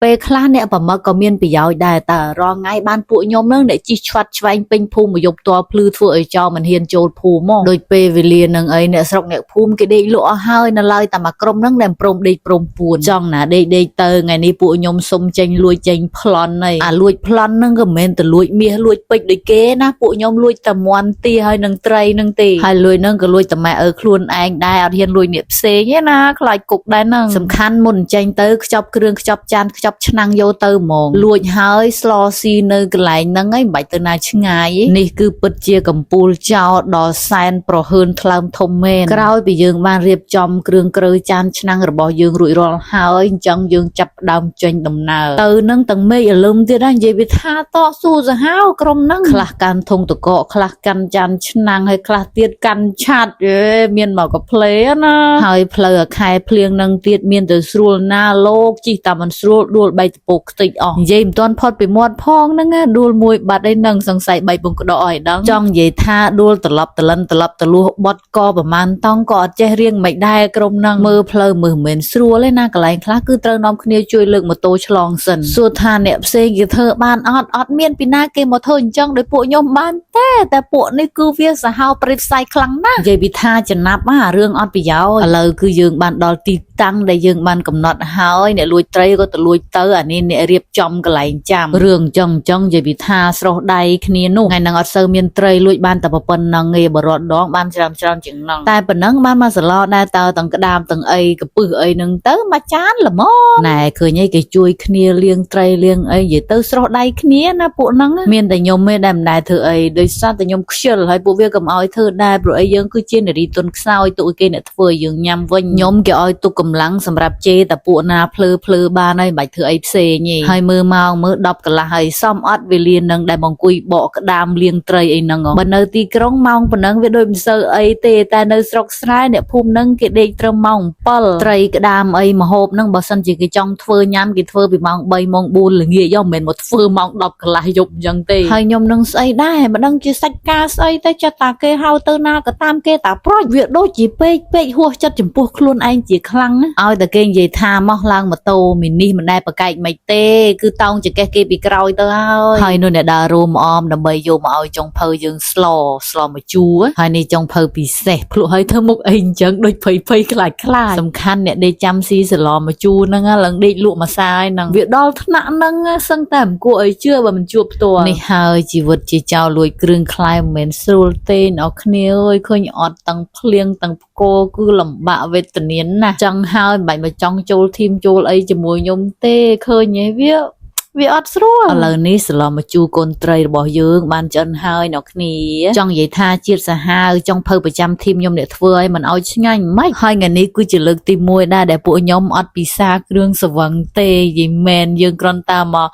ពេលខ្លះអ្នកប្រមឹកក៏មានប្រយោជន៍ដែរតើរងថ្ងៃបានពួកខ្ញុំនឹងអ្នកជីឆ្វាត់ឆ្វែងពេញភូមិមកយប់តភ្លឺធ្វើឲ្យចោលមិនហ៊ានចូលភូមិមកដូចពេលវេលានឹងអីអ្នកស្រុកអ្នកភូមិគេដេកលក់អស់ហើយនៅឡើយតែមកក្រុមនឹងដែលព្រមដេកព្រមពួនចង់ណាដេកទៅថ្ងៃនេះពួកខ្ញុំសុំចេញលួចចេញប្លន់ហើយអាលួចប្លន់នឹងក៏មិនមែនទៅលួចមាសលួចពេជ្រដូចគេណាពួកខ្ញុំលួចតែមន់ទាហើយនឹងត្រីនឹងទេហើយលួចនឹងក៏លួចតែម៉ែខ្លួនឯងដែរអត់ហ៊ានលួចអ្នកផ្សេងទេណាខ្លាចគុកដែរហ្នឹងសំខាន់មុនចេញទៅខ្ចប់គ្រឿងខ្ចប់ចានខ្ចប់ឆ្នាំងយកទៅហ្មងលួចហើយស្លស៊ីនៅកន្លែងហ្នឹងហើយមិនបាច់ទៅណាឆ្ងាយនេះគឺពិតជាកំពូលចោលដល់សែនប្រហើនថ្លើមធំមែនក្រោយពីយើងបានរៀបចំគ្រឿងក្រើចានឆ្នាំងរបស់យើងរួចរាល់ហើយអញ្ចឹងយើងចាប់ផ្ដើមចេញដំណើរទៅនឹងទាំងមេឃអលឹមទៀតណានិយាយវាថាតស៊ូសាហាវក្រុមហ្នឹងខ្លះកាន់ធុងតកកខ្លះកាន់ចានឆ្នាំងហើយខ្លះទៀតកាន់ឆាត់មានមកកាផ្លេណាហើយផ្លូវអាខែភ្លៀងនឹងទៀតមានទៅស្រួលណាលោកជិះតែមិនស្រួលដួលបែកតពោខ្ទេចអស់និយាយមិនទាន់ផុតពីមាត់ផងហ្នឹងដួលមួយបាត់ឯនឹងសង្ស័យបែកពងក្តោឲ្យដឹងចង់និយាយថាដួលត្រឡប់តលិនត្រឡប់ទៅលួសបត់កប្រមាណតង់ក៏អត់ចេះរៀងមិនដែរក្រុមហ្នឹងមើលផ្លូវមើលមិនមែនស្រួលទេណាកន្លែងខ្លះគឺត្រូវនាំគ្នាជួយលើកម៉ូតូឆ្លងសិនសួរថាអ្នកផ្សេងគេធ្វើបានអត់មានពីណាគេមកធ្វើអញ្ចឹងដោយពួកខ្ញុំបានតែពួកនេះគឺវាសាហាវប្រិយផ្សាយខ្លាំងណាស់និយាយពីថាចំណាប់រឿងអត់ប្រយោជន៍ឥឡូវគឺយើងបានដល់ទីតាំងដែលយើងបានកំណត់ហើយអ្នកលួចត្រីក៏ទៅលួចទៅអានេះអ្នករៀបចំកន្លែងចាំរឿងចឹងនិយាយពីថាស្រស់ដៃគ្នានោះថ្ងៃហ្នឹងអត់សូវមានត្រីលួចបានតែប៉ុណ្្នឹងឯងបរត់ដងបានច្រើនជាងហ្នឹងតែប៉ុណ្ណឹងបានមកសឡដែរតើទាំងក្តាមទាំងអីកពឹសអីហ្នឹងទៅមួយចានល្មមណែឃើញអីគេជួយគ្នាលាងត្រីលាងអីនិយាយទៅស្រស់ដៃគ្នាណាពួកហ្នឹងមានតែខ្ញុំទេដែលមិនដែលធ្វើអីដោយសារតែខ្ញុំខ្ជិលហើយពួកវាកុំឲ្យធ្វើដែរព្រោះអីយើងគឺជានារីទុនខ្សោយទុកឲ្យគេអ្នកធ្វើយើងញ៉ាំវិញខ្ញុំគេឲ្យទុកកម្លាំងសម្រាប់ជេរតែពួកណាភ្លឺបានហើយមិនបាច់ធ្វើអីផ្សេងទេហើយមើលមកមើល10កន្លះហើយសមអត់វេលានឹងដែលមកអង្គុយបកក្តាមលាងត្រីអីហ្នឹងបើនៅទីក្រុងម៉ោងប៉ុណ្ណឹងវាដូចមិនសូវអីទេតែនៅស្រុកស្រែអ្នកភូមិហ្នឹងគេដេកត្រឹមម៉ោង7ត្រីក្តាមអីម្ហូបហ្នឹងបើសិនជាគេចង់ធ្វើញ៉ាំគេធ្វើពីម៉ោង3ម៉ោង4ល្ងាចយកមិនមែនមកធ្វើម៉ោង10កន្លះយប់អញ្ចឹងទេហើយខ្ញុំនឹងស្អីដែរមិនដឹងជាសាច់ការស្អីតែចិត្តតាគេហៅទៅណាក៏តាមគេតាប្រួចវាដូចជាពេកហួសចិត្តចំពោះខ្លួនឯងជាខ្លាំងឲ្យតែគេនិយាយថាមកឡើងម៉ូតូមីនេះមិនដែលប្រកែកមិនទេគឺតោងចង្កេះគេពីក្រោយទៅហើយនោះអ្នកដើររួមអមដើម្បីយកមកឲ្យចុងភៅយើងស្លមកជូរហើយនេះចុងភៅពិសេសភ្លុះឲ្យធ្វើមុខអីអញ្ចឹងដូចភ័យខ្លាចសំខាន់អ្នកដេកចាំស៊ីស្លមកជូរហ្នឹងឡើងដេកលក់មួយសាយហ្នឹងវាដល់ថ្នាក់ហ្នឹងសឹងតែមិនគួរឲ្យជឿបើមិនជួបផ្ទាល់នេះហើយជីវិតជាចោលលួចគ្រឿងខ្លែមិនមែនស្រួលទេអ្នកគ្នាអើយឃើញអត់ទាំងភ្លៀងទាំងផ្គរគឺលំបាកវេទនាណាស់ចឹងហើយមិនបាច់មកចង់ចូលធីមចូលអីជាមួយខ្ញុំទេឃើញឯវាអត់ស្រួលឥឡូវនេះស្លមកជូរកូនត្រីរបស់យើងបានឆ្អិនហើយអ្នកគ្នាចង់និយាយថាជាតិសាហាវចង់ភៅប្រចាំធីមខ្ញុំអ្នកធ្វើឲ្យមិនឲ្យឆ្ងាញ់ម៉េចហើយថ្ងៃនេះគឺជាលើកទី1ដែរដែលពួកខ្ញុំអត់ពិសាគ្រឿងសវឹងទេយីមែនយើងគ្រាន់តែមក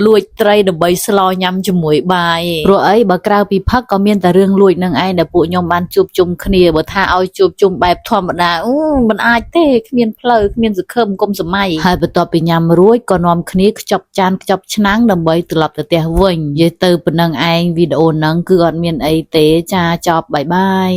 លួចត្រីដើម្បីស្លញ៉ាំជាមួយបាយព្រោះអីបើក្រៅពីផឹកក៏មានតែរឿងលួចនឹងឯងដែលពួកខ្ញុំបានជួបជុំគ្នាបើថាឲ្យជួបជុំបែបធម្មតាមិនអាចទេគ្មានផ្លូវគ្មានសង្ឃឹមគុំសម័យហើយបន្ទាប់ពីញ៉ាំរួចក៏នាំគ្នាខ្ចប់ចានខ្ចប់ឆ្នាំងដើម្បីត្រឡប់ទៅផ្ទះវិញនិយាយទៅប៉ុណ្ណឹងឯងវីដេអូហ្នឹងគឺអត់មានអីទេចាចប់បាយ